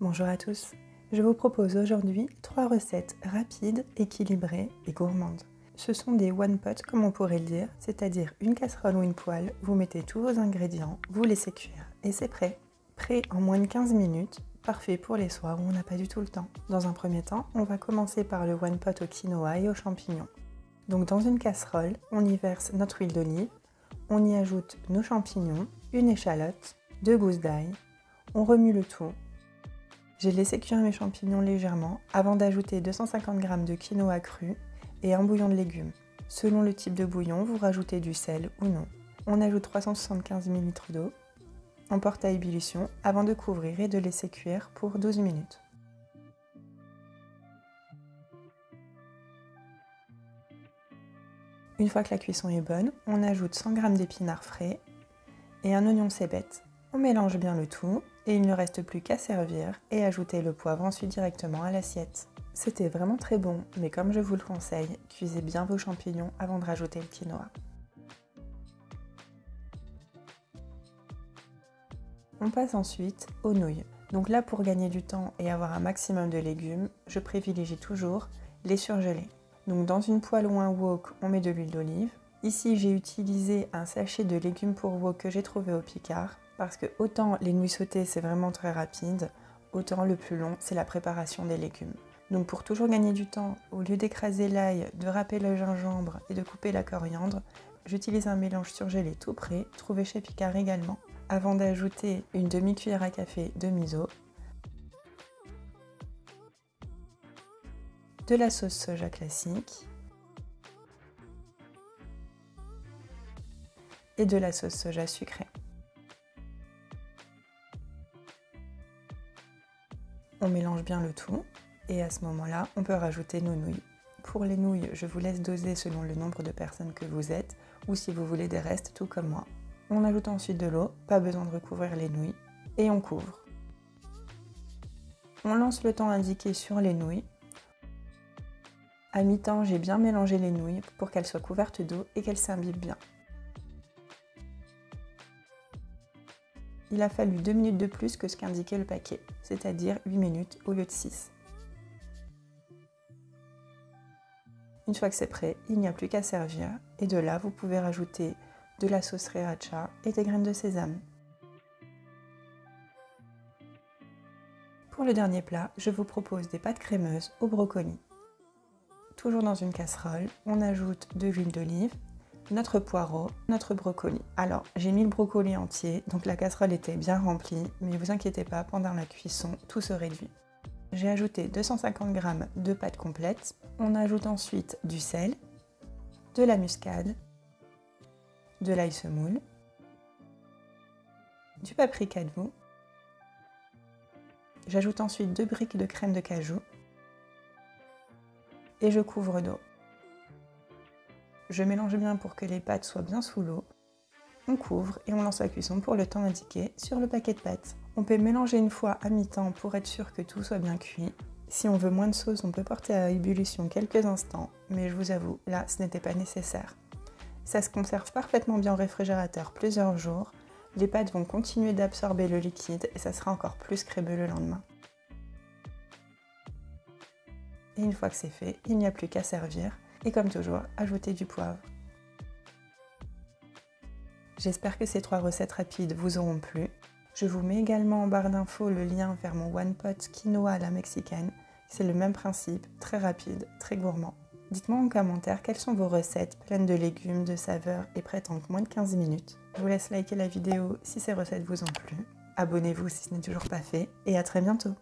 Bonjour à tous, je vous propose aujourd'hui 3 recettes rapides, équilibrées et gourmandes. Ce sont des one pot comme on pourrait le dire, c'est-à-dire une casserole ou une poêle, vous mettez tous vos ingrédients, vous laissez cuire et c'est prêt. Prêt en moins de 15 minutes, parfait pour les soirs où on n'a pas du tout le temps. Dans un premier temps, on va commencer par le one pot au quinoa et aux champignons. Donc dans une casserole, on y verse notre huile d'olive, on y ajoute nos champignons, une échalote, 2 gousses d'ail, on remue le tout. J'ai laissé cuire mes champignons légèrement avant d'ajouter 250 g de quinoa cru et un bouillon de légumes. Selon le type de bouillon, vous rajoutez du sel ou non. On ajoute 375 ml d'eau, on porte à ébullition avant de couvrir et de laisser cuire pour 12 minutes. Une fois que la cuisson est bonne, on ajoute 100 g d'épinards frais et un oignon cébette. On mélange bien le tout et il ne reste plus qu'à servir et ajouter le poivre ensuite directement à l'assiette. C'était vraiment très bon, mais comme je vous le conseille, cuisez bien vos champignons avant de rajouter le quinoa. On passe ensuite aux nouilles. Donc là, pour gagner du temps et avoir un maximum de légumes, je privilégie toujours les surgelés. Donc dans une poêle ou un wok, on met de l'huile d'olive. Ici, j'ai utilisé un sachet de légumes pour wok que j'ai trouvé au Picard, parce que autant les nouilles sautées c'est vraiment très rapide, autant le plus long c'est la préparation des légumes. Donc pour toujours gagner du temps, au lieu d'écraser l'ail, de râper le gingembre et de couper la coriandre, j'utilise un mélange surgelé tout prêt, trouvé chez Picard également, avant d'ajouter une demi-cuillère à café de miso, de la sauce soja classique et de la sauce soja sucrée. On mélange bien le tout et à ce moment-là, on peut rajouter nos nouilles. Pour les nouilles, je vous laisse doser selon le nombre de personnes que vous êtes ou si vous voulez des restes tout comme moi. On ajoute ensuite de l'eau, pas besoin de recouvrir les nouilles et on couvre. On lance le temps indiqué sur les nouilles. À mi-temps, j'ai bien mélangé les nouilles pour qu'elles soient couvertes d'eau et qu'elles s'imbibent bien. Il a fallu 2 minutes de plus que ce qu'indiquait le paquet, c'est-à-dire 8 minutes au lieu de 6. Une fois que c'est prêt, il n'y a plus qu'à servir et de là, vous pouvez rajouter de la sauce sriracha et des graines de sésame. Pour le dernier plat, je vous propose des pâtes crémeuses au brocoli. Toujours dans une casserole, on ajoute de l'huile d'olive, notre poireau, notre brocoli. Alors, j'ai mis le brocoli entier, donc la casserole était bien remplie, mais vous inquiétez pas, pendant la cuisson, tout se réduit. J'ai ajouté 250 g de pâte complète. On ajoute ensuite du sel, de la muscade, de l'ail semoule, du paprika doux. J'ajoute ensuite 2 briques de crème de cajou et je couvre d'eau. Je mélange bien pour que les pâtes soient bien sous l'eau. On couvre et on lance la cuisson pour le temps indiqué sur le paquet de pâtes. On peut mélanger une fois à mi-temps pour être sûr que tout soit bien cuit. Si on veut moins de sauce, on peut porter à ébullition quelques instants, mais je vous avoue, là, ce n'était pas nécessaire. Ça se conserve parfaitement bien au réfrigérateur plusieurs jours. Les pâtes vont continuer d'absorber le liquide et ça sera encore plus crémeux le lendemain. Et une fois que c'est fait, il n'y a plus qu'à servir. Et comme toujours, ajouter du poivre. J'espère que ces 3 recettes rapides vous auront plu. Je vous mets également en barre d'infos le lien vers mon one pot quinoa à la mexicaine. C'est le même principe, très rapide, très gourmand. Dites-moi en commentaire quelles sont vos recettes pleines de légumes, de saveurs et prêtes en moins de 15 minutes. Je vous laisse liker la vidéo si ces recettes vous ont plu. Abonnez-vous si ce n'est toujours pas fait et à très bientôt.